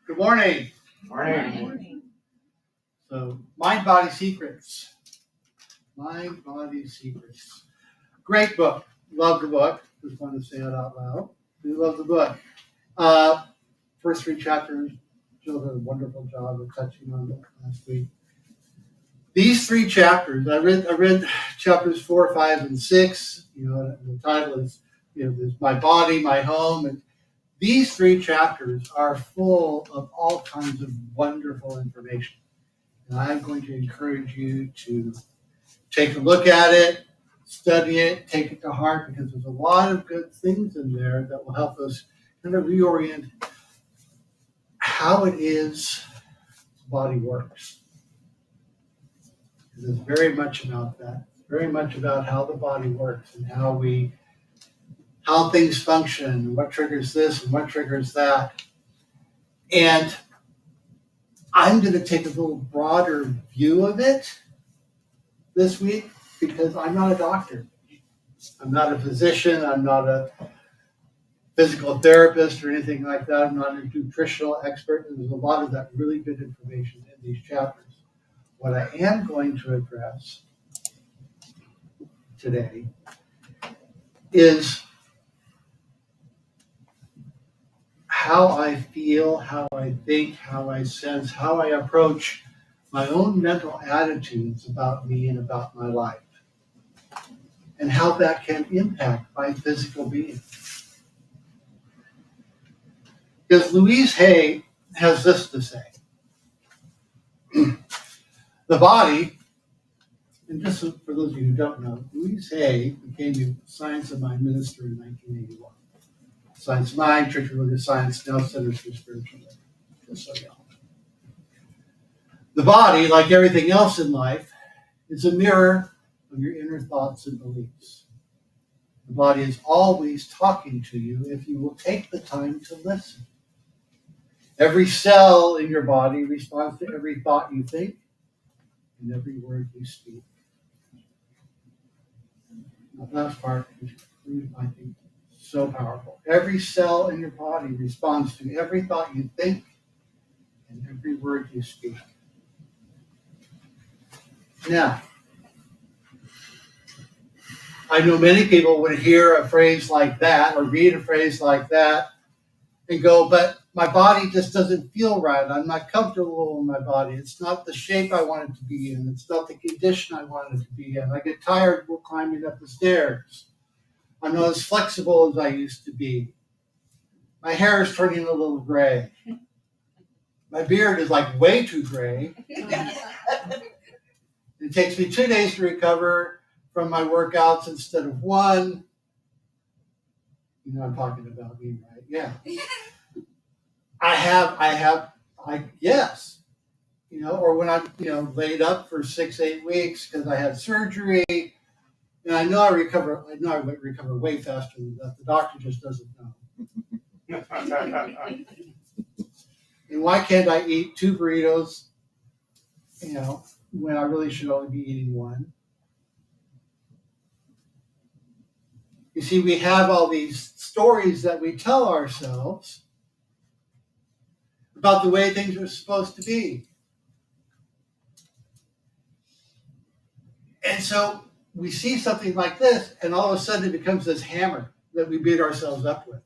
Good morning. Morning. So, Mind Body Secrets. Mind Body Secrets. Great book. Love the book. Just wanted to say it out loud. Do love the book. First three chapters, Jill did a wonderful job of touching on it last week. These three chapters, I read chapters 4, 5, and 6. The title is, there's My Body, My Home, and these three chapters are full of all kinds of wonderful information. And I'm going to encourage you to take a look at it, study it, take it to heart, because there's a lot of good things in there that will help us kind of reorient how it is the body works. It's very much about that. It's very much about how the body works and how things function, what triggers this and what triggers that. And I'm going to take a little broader view of it this week because I'm not a doctor. I'm not a physician. I'm not a physical therapist or anything like that. I'm not a nutritional expert. And there's a lot of that really good information in these chapters. What I am going to address today is how I feel, how I think, how I sense, how I approach my own mental attitudes about me and about my life, and how that can impact my physical being. Because Louise Hay has this to say. The body, and just for those of you who don't know, Louise Hay became a Science of Mind minister in 1981. Science of Mind, Church of Religious Science, now Centers for Spiritual Living, just so you know. The body, like everything else in life, is a mirror of your inner thoughts and beliefs. The body is always talking to you if you will take the time to listen. Every cell in your body responds to every thought you think and every word you speak. That last part is, I think, so powerful. Every cell in your body responds to every thought you think and every word you speak. Now, I know many people would hear a phrase like that or read a phrase like that and go, but my body just doesn't feel right. I'm not comfortable in my body. It's not the shape I want it to be in. It's not the condition I want it to be in. I get tired while climbing up the stairs. I'm not as flexible as I used to be. My hair is turning a little gray. My beard is like way too gray. It takes me 2 days to recover from my workouts instead of one. You know I'm talking about me, right? Yeah. Yes. Or when I'm, laid up for 6-8 weeks because I had surgery, and I know I would recover way faster than that. The doctor just doesn't know. And why can't I eat 2 burritos, when I really should only be eating one? You see, we have all these stories that we tell ourselves about the way things are supposed to be. And so we see something like this, and all of a sudden it becomes this hammer that we beat ourselves up with.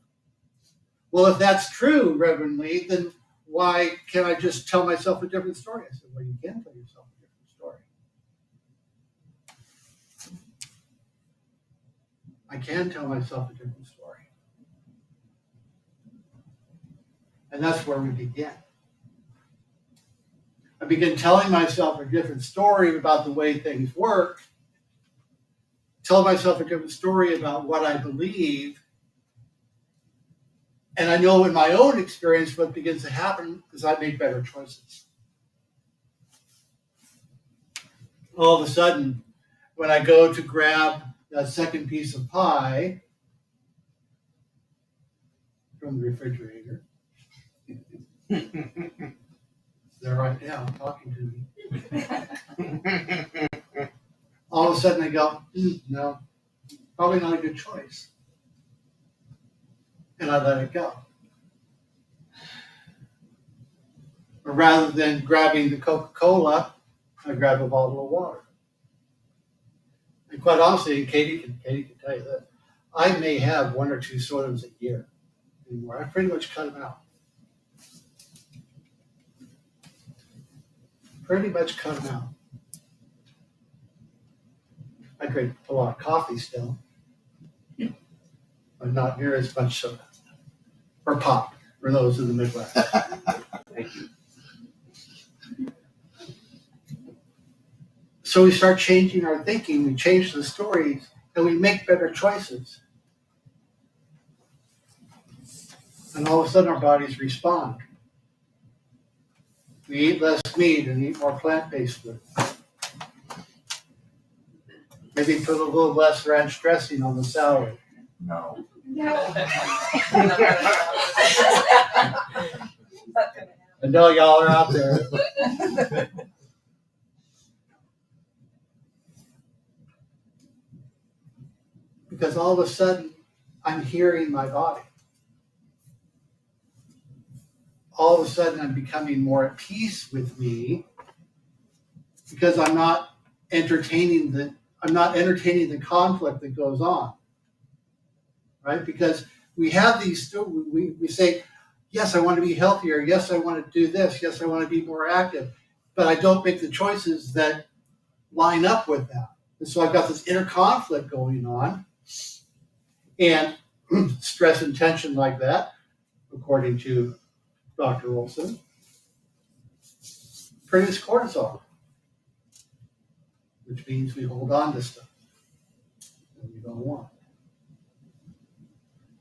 Well, if that's true, Reverend Lee, then why can't I just tell myself a different story? I said, well, you can tell yourself a different story. I can tell myself a different story. And that's where we begin. I begin telling myself a different story about the way things work, tell myself a different story about what I believe, and I know in my own experience what begins to happen is I make better choices. All of a sudden, when I go to grab that second piece of pie from the refrigerator, they're right now talking to me. All of a sudden I go, no, probably not a good choice. And I let it go. Or rather than grabbing the Coca-Cola, I grab a bottle of water. And quite honestly, and Katie can tell you that, I may have 1 or 2 sodas a year anymore. I pretty much cut them out. Pretty much cut them out. I drink a lot of coffee still, but not near as much soda. Or pop, for those in the Midwest. Thank you. So we start changing our thinking, we change the stories, and we make better choices. And all of a sudden our bodies respond. We eat less meat and eat more plant-based food. Maybe put a little less ranch dressing on the salad. No. I know y'all are out there. Because all of a sudden, I'm hearing my body. All of a sudden, I'm becoming more at peace with me because I'm not entertaining the conflict that goes on, right? Because we have these, we say, yes, I want to be healthier. Yes, I want to do this. Yes, I want to be more active. But I don't make the choices that line up with that. And so I've got this inner conflict going on. And stress and tension like that, according to Dr. Olson, produce cortisol, which means we hold on to stuff that we don't want.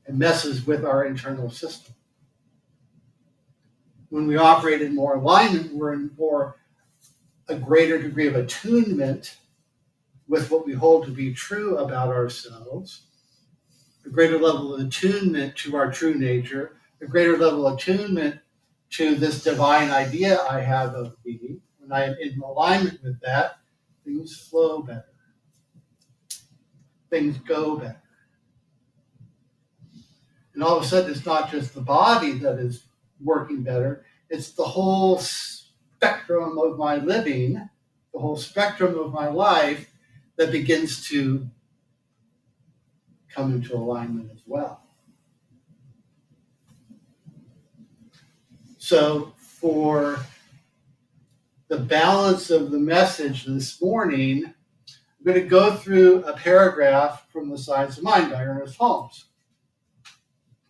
It messes with our internal system. When we operate in more alignment, we're in more a greater degree of attunement with what we hold to be true about ourselves, a greater level of attunement to our true nature, a greater level of attunement to this divine idea I have of being. When I am in alignment with that, things flow better. Things go better. And all of a sudden, it's not just the body that is working better, it's the whole spectrum of my living, the whole spectrum of my life that begins to come into alignment as well. So for the balance of the message this morning, I'm going to go through a paragraph from The Science of Mind by Ernest Holmes,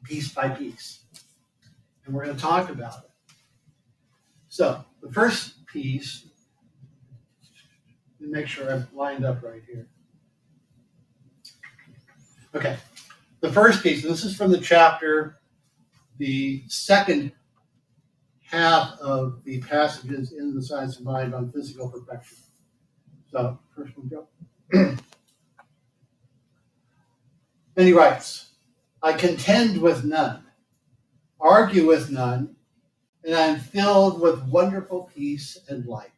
piece by piece. And we're going to talk about it. So the first piece, let me make sure I'm lined up right here. Okay, the first piece, this is from the chapter, the second half of the passages in The Science of Mind on physical perfection. So, first one go. And he writes, I contend with none, argue with none, and I am filled with wonderful peace and light.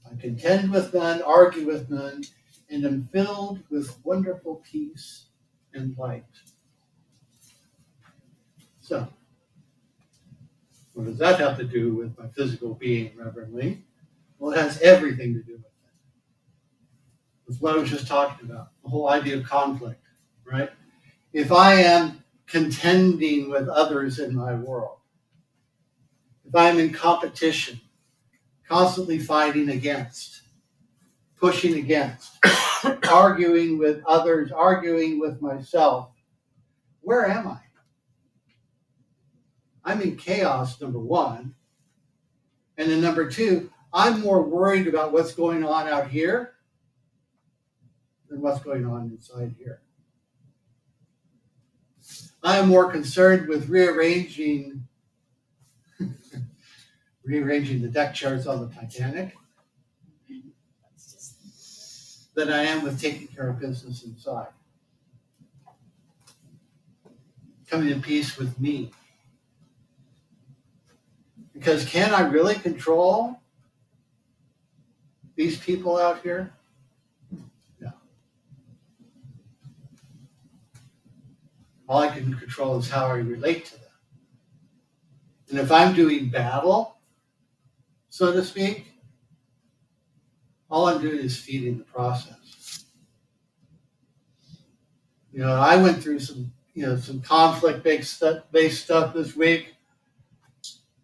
I contend with none, argue with none, and am filled with wonderful peace and light. So, what does that have to do with my physical being, Reverend Lee? Well, it has everything to do with it. With what I was just talking about, the whole idea of conflict, right? If I am contending with others in my world, if I'm in competition, constantly fighting against, pushing against, arguing with others, arguing with myself, where am I? I'm in chaos, number one. And then number two, I'm more worried about what's going on out here than what's going on inside here. I am more concerned with rearranging the deck chairs on the Titanic than I am with taking care of business inside. Coming in peace with me. Because can I really control these people out here? No. All I can control is how I relate to them. And if I'm doing battle, so to speak, all I'm doing is feeding the process. I went through some conflict-based stuff this week.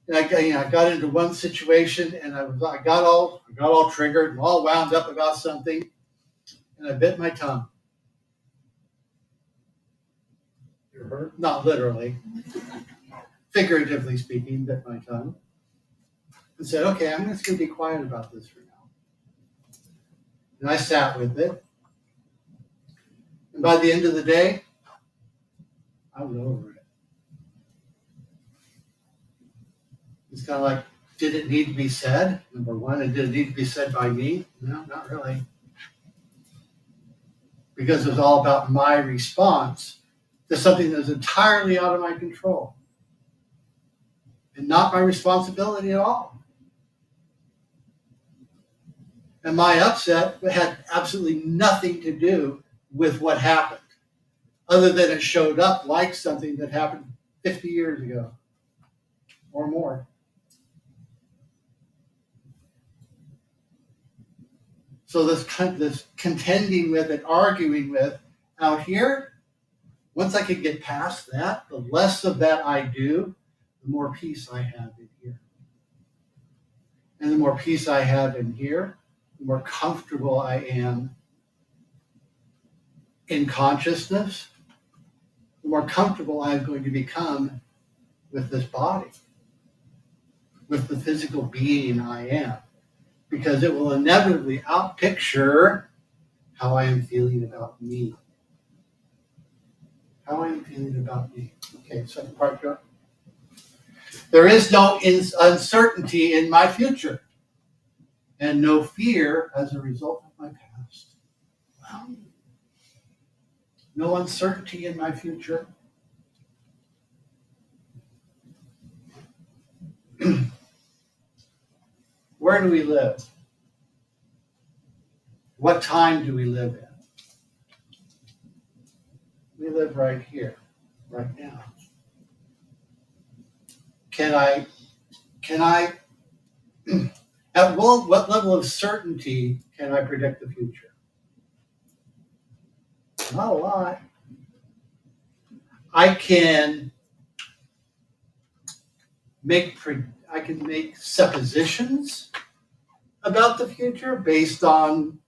And I got into one situation, and I got all triggered and all wound up about something, and I bit my tongue. You're hurt? Not literally, figuratively speaking, bit my tongue, and said, "Okay, I'm just going to be quiet about this for now." And I sat with it, and by the end of the day, I was over it. It's kind of like, did it need to be said? Number one, and did it need to be said by me? No, not really. Because it was all about my response to something that was entirely out of my control and not my responsibility at all. And my upset had absolutely nothing to do with what happened, other than it showed up like something that happened 50 years ago or more. So this contending with and arguing with out here, once I could get past that, the less of that I do, the more peace I have in here. And the more peace I have in here, the more comfortable I am in consciousness, the more comfortable I'm going to become with this body, with the physical being I am, because it will inevitably outpicture how I am feeling about me. How I am feeling about me. Okay, second part, Joe. There is no uncertainty in my future, and no fear as a result of my past. Wow. No uncertainty in my future. Where do we live? What time do we live in? We live right here, right now. Can I, at what level of certainty can I predict the future? Not a lot. I can make suppositions about the future based on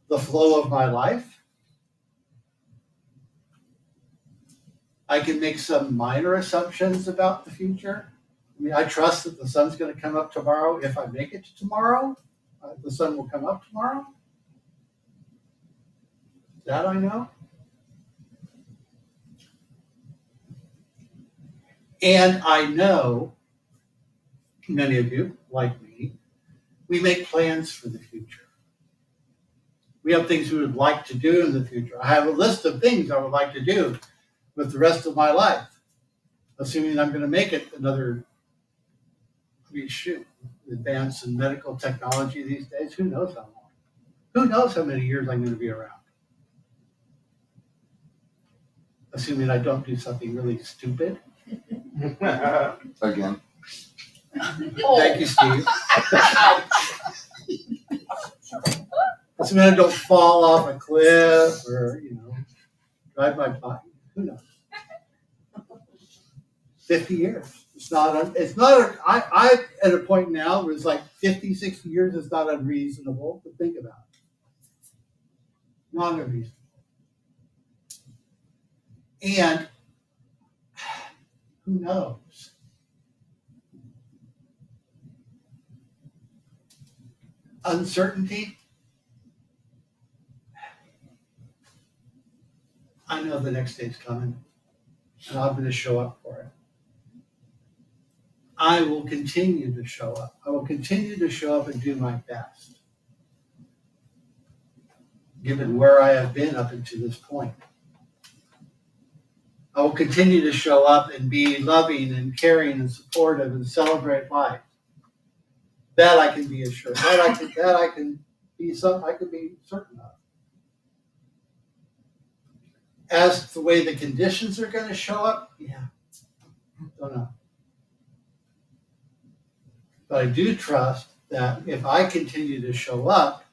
the flow of my life. I can make some minor assumptions about the future. I mean, I trust that the sun's going to come up tomorrow. If I make it to tomorrow, the sun will come up tomorrow. That I know. And I know, many of you, like me, we make plans for the future. We have things we would like to do in the future. I have a list of things I would like to do with the rest of my life, assuming I'm going to make it another, advance in medical technology these days, who knows how long? Who knows how many years I'm going to be around? Assuming I don't do something really stupid. Again. Thank you, Steve. Assuming I don't fall off a cliff or, drive my bike. Who knows? 50 years. I at a point now where it's like 50, 60 years is not unreasonable to think about. Not unreasonable. And who knows? Uncertainty. I know the next day's coming, and I'm going to show up for it. I will continue to show up. I will continue to show up and do my best, given where I have been up until this point. I will continue to show up and be loving and caring and supportive and celebrate life. That I can be assured. I can be certain of. As the way the conditions are going to show up, yeah, don't know. But I do trust that if I continue to show up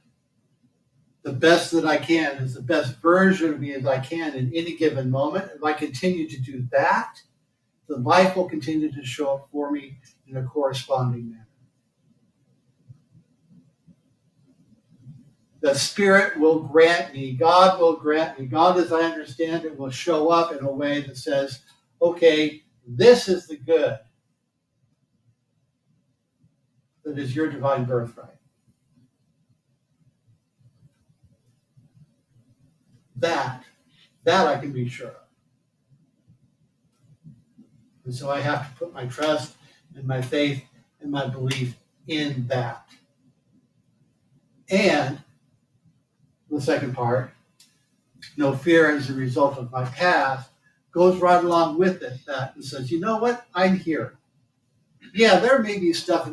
the best that I can, as the best version of me as I can in any given moment, if I continue to do that, the life will continue to show up for me in a corresponding manner. The Spirit will grant me, God will grant me, God as I understand it will show up in a way that says, okay, this is the good that is your divine birthright. That I can be sure of. And so I have to put my trust and my faith and my belief in that. And the second part, no fear as a result of my past, goes right along with it. That and says, you know what? I'm here. Yeah, there may be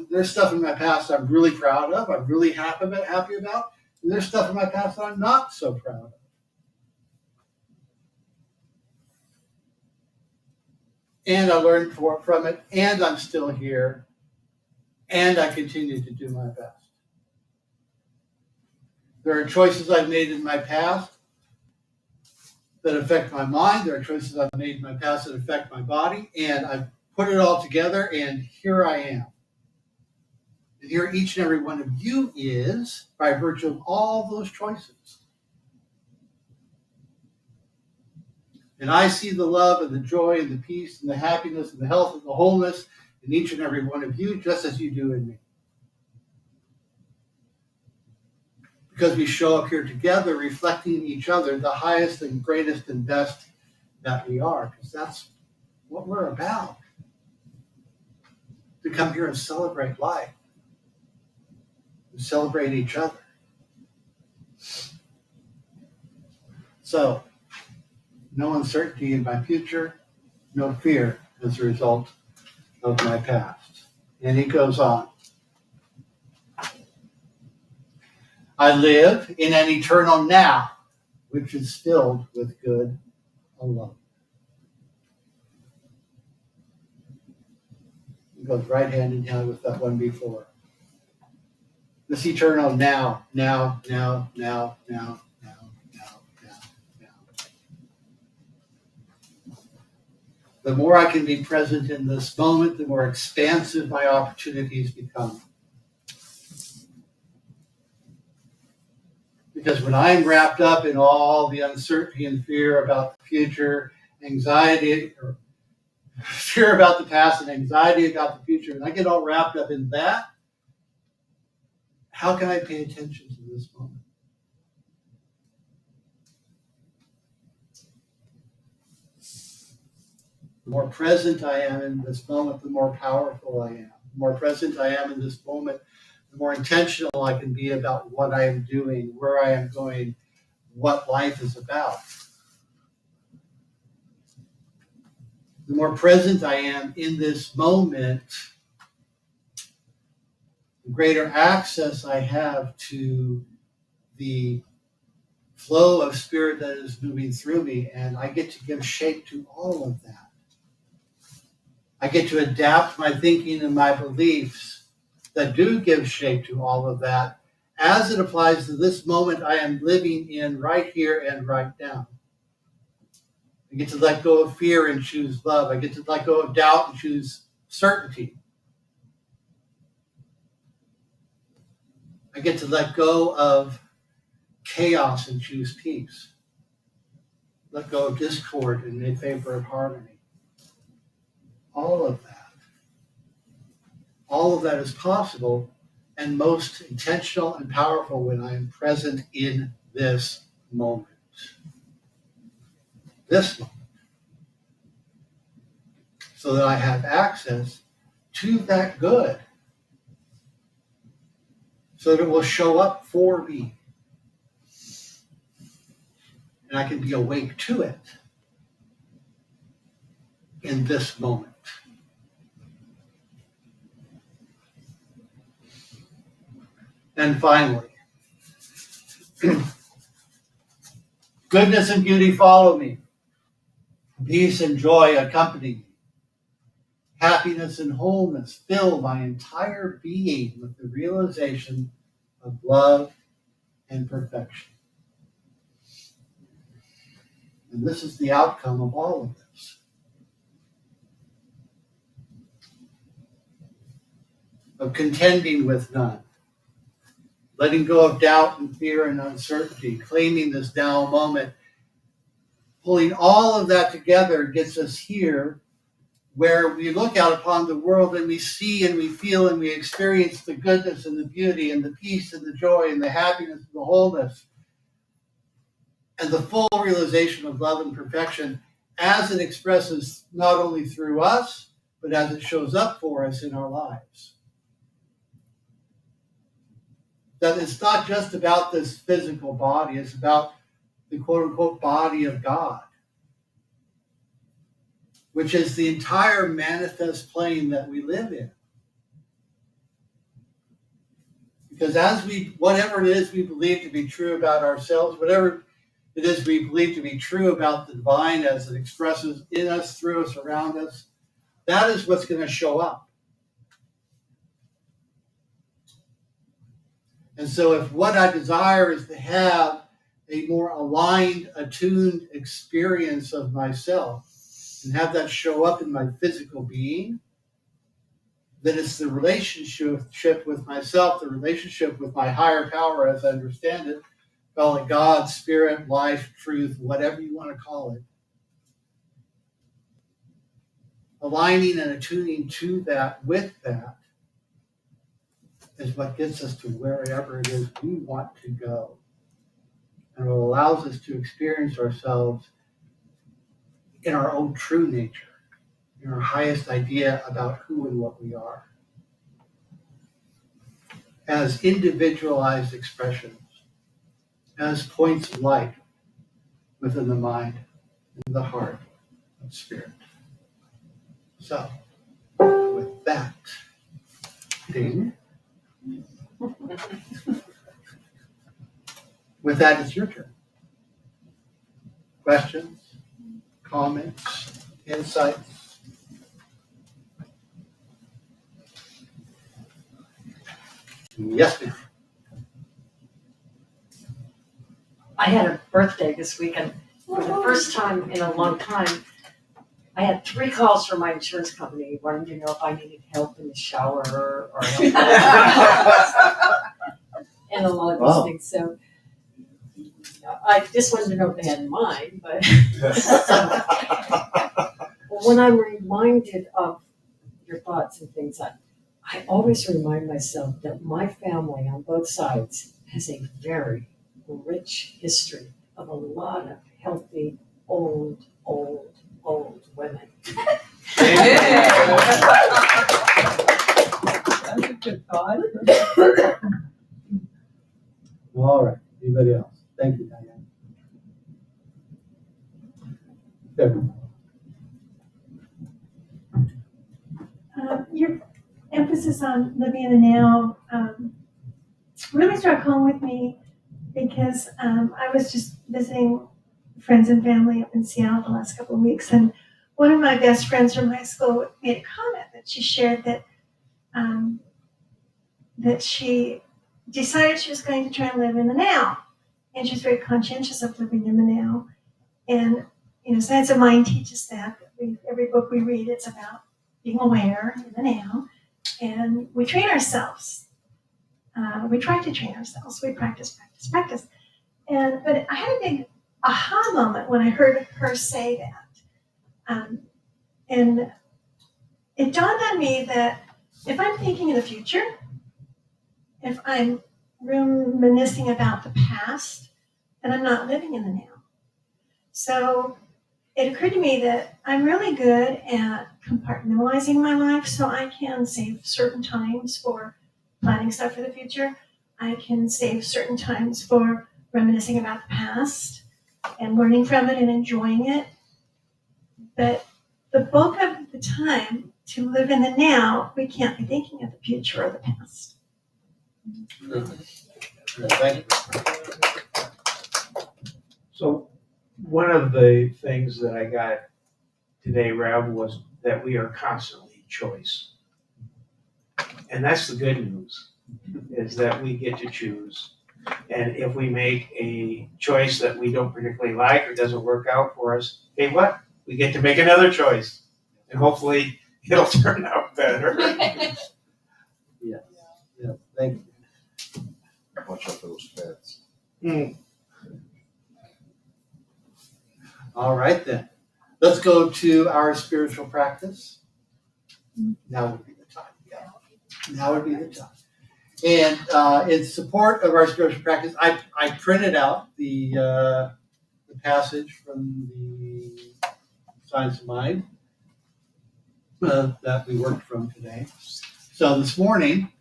there's stuff in my past I'm really proud of, I'm really happy about, and there's stuff in my past that I'm not so proud of. And I learned from it, and I'm still here, and I continue to do my best. There are choices I've made in my past that affect my mind. There are choices I've made in my past that affect my body, and I've put it all together, and here I am. And here each and every one of you is by virtue of all those choices. And I see the love and the joy and the peace and the happiness and the health and the wholeness in each and every one of you, just as you do in me. Because we show up here together reflecting each other, the highest and greatest and best that we are. Because that's what we're about. To come here and celebrate life. And celebrate each other. So, no uncertainty in my future, no fear as a result of my past. And he goes on. I live in an eternal now, which is filled with good alone. It goes right hand in hand with that one before. This eternal now. The more I can be present in this moment, the more expansive my opportunities become. Because when I'm wrapped up in all the uncertainty and fear about the future, anxiety, or fear about the past and anxiety about the future, and I get all wrapped up in that, how can I pay attention to this moment? The more present I am in this moment, the more powerful I am. The more present I am in this moment, the more intentional I can be about what I am doing, where I am going, what life is about. The more present I am in this moment, the greater access I have to the flow of spirit that is moving through me, and I get to give shape to all of that. I get to adapt my thinking and my beliefs that do give shape to all of that as it applies to this moment I am living in right here and right now. I get to let go of fear and choose love. I get to let go of doubt and choose certainty. I get to let go of chaos and choose peace. Let go of discord and in favor of harmony. All of that is possible and most intentional and powerful when I am present in this moment. This moment. So that I have access to that good. So that it will show up for me. And I can be awake to it in this moment. And finally, goodness and beauty follow me. Peace and joy accompany me. happiness and wholeness fill my entire being with the realization of love and perfection. And this is the outcome of all of this. Of contending with none. Letting go of doubt and fear and uncertainty. Claiming this now moment. Pulling all of that together gets us here where we look out upon the world and we see and we feel and we experience the goodness and the beauty and the peace and the joy and the happiness and the wholeness and the full realization of love and perfection as it expresses not only through us, but as it shows up for us in our lives. That it's not just about this physical body, it's about the quote-unquote body of God, which is the entire manifest plane that we live in. Because whatever it is we believe to be true about ourselves, whatever it is we believe to be true about the divine as it expresses in us, through us, around us, that is what's going to show up. And so if what I desire is to have a more aligned, attuned experience of myself and have that show up in my physical being, then it's the relationship with myself, the relationship with my higher power as I understand it, call it God, spirit, life, truth, whatever you want to call it. Aligning and attuning to that, with that, is what gets us to wherever it is we want to go. And it allows us to experience ourselves in our own true nature, in our highest idea about who and what we are, as individualized expressions, as points of light within the mind and the heart of spirit. So, with that, ding. With that, it's your turn. Questions, comments, insights? Yes, ma'am. I had a birthday this weekend. For the first time in a long time, I had 3 calls from my insurance company wanting to know if I needed help in the shower or help and a lot of those things. So I just wanted to know if they had in mind, but when I'm reminded of your thoughts and things, I always remind myself that my family on both sides has a very rich history of a lot of healthy, old women. That's a good thought. All right. Anybody else? Thank you, Diane. Deborah. Your emphasis on living in the now really struck home with me because I was just visiting friends and family up in Seattle the last couple of weeks, and one of my best friends from high school made a comment that she shared that that she decided she was going to try and live in the now, and she's very conscientious of living in the now. And Science of Mind teaches that. Every book we read, it's about being aware in the now, and we train ourselves. We try to train ourselves. We practice. But I had a big aha moment when I heard her say that. And it dawned on me that if I'm thinking in the future, if I'm reminiscing about the past, then I'm not living in the now. So it occurred to me that I'm really good at compartmentalizing my life so I can save certain times for planning stuff for the future. I can save certain times for reminiscing about the past and learning from it and enjoying it. But the bulk of the time to live in the now, we can't be thinking of the future or the past. Thank you. So one of the things that I got today, Rev, was that we are constantly choice. And that's the good news, is that we get to choose. And if we make a choice that we don't particularly like or doesn't work out for us, hey, what? We get to make another choice. And hopefully it'll turn out better. Yeah, thank you. Watch out for those pets. All right then. Let's go to our spiritual practice. Now would be the time. Yeah. Now would be the time. And in support of our spiritual practice, I printed out the passage from the Science of Mind that we worked from today. So this morning,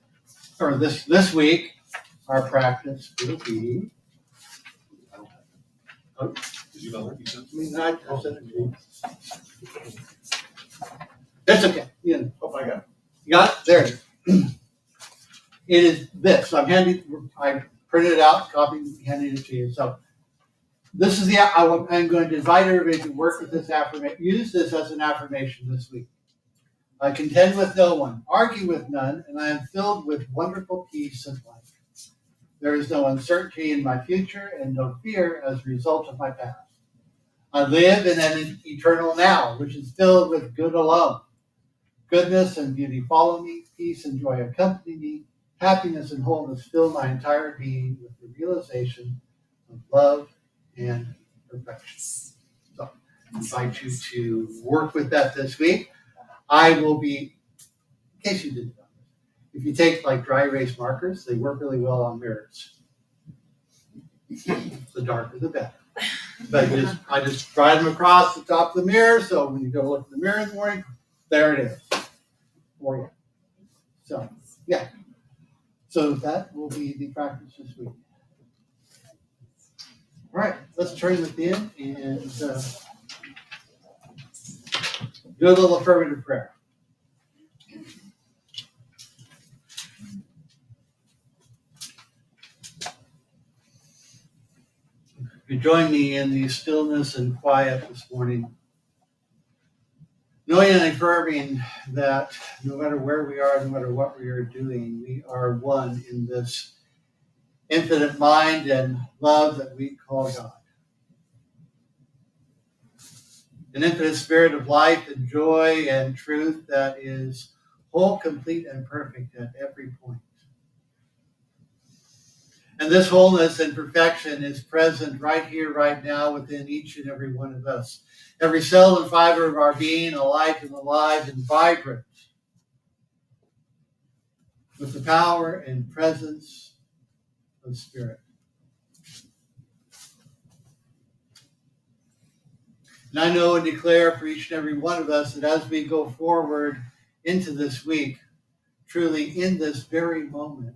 or this week, our practice will be. Did you know what you said? I said it to you. That's okay. Yeah. Oh my God. You got it? There it is. It is this. So I printed it out, copied, handed it to you. So this is I'm going to invite everybody to work with this affirmation. Use this as an affirmation this week. I contend with no one, argue with none, and I am filled with wonderful peace and light. There is no uncertainty in my future and no fear as a result of my past. I live in an eternal now, which is filled with good alone. Goodness and beauty follow me, peace and joy accompany me, happiness and wholeness fill my entire being with the realization of love and perfection. So I invite you to work with that this week. I will be, in case you didn't know, if you take like dry erase markers, they work really well on mirrors. The darker the better. But I just drive them across the top of the mirror, so when you go look in the mirror in the morning, there it is for you. So, yeah. So that will be the practice this week. All right, let's turn within and do a little affirmative prayer. You join me in the stillness and quiet this morning, knowing and affirming that no matter where we are, no matter what we are doing, we are one in this infinite mind and love that we call God. An infinite spirit of life and joy and truth that is whole, complete, and perfect at every point. And this wholeness and perfection is present right here, right now, within each and every one of us. Every cell and fiber of our being alike and alive and vibrant with the power and presence of Spirit. And I know and declare for each and every one of us that as we go forward into this week, truly in this very moment,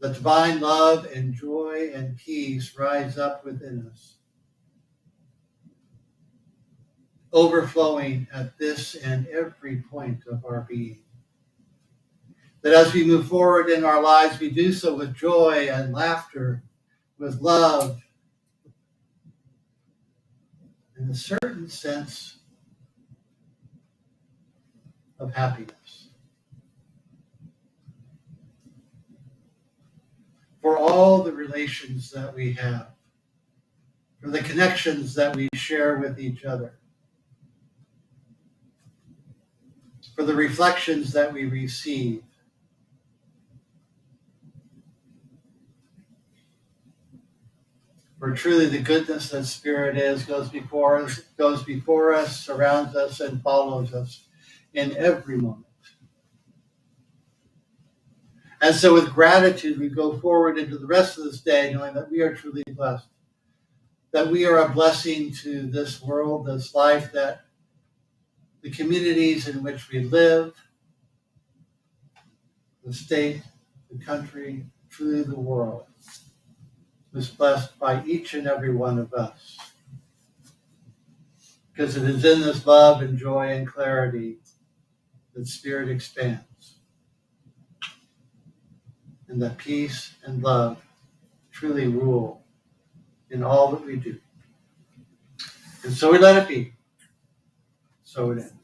the divine love and joy and peace rise up within us, overflowing at this and every point of our being. That as we move forward in our lives, we do so with joy and laughter, with love, and a certain sense of happiness. For all the relations that we have, for the connections that we share with each other, for the reflections that we receive, for truly the goodness that Spirit is goes before us, surrounds us, and follows us in every moment. And so with gratitude, we go forward into the rest of this day knowing that we are truly blessed, that we are a blessing to this world, this life, that the communities in which we live, the state, the country, truly the world, is blessed by each and every one of us. Because it is in this love and joy and clarity that Spirit expands. And that peace and love truly rule in all that we do. And so we let it be. So it ends.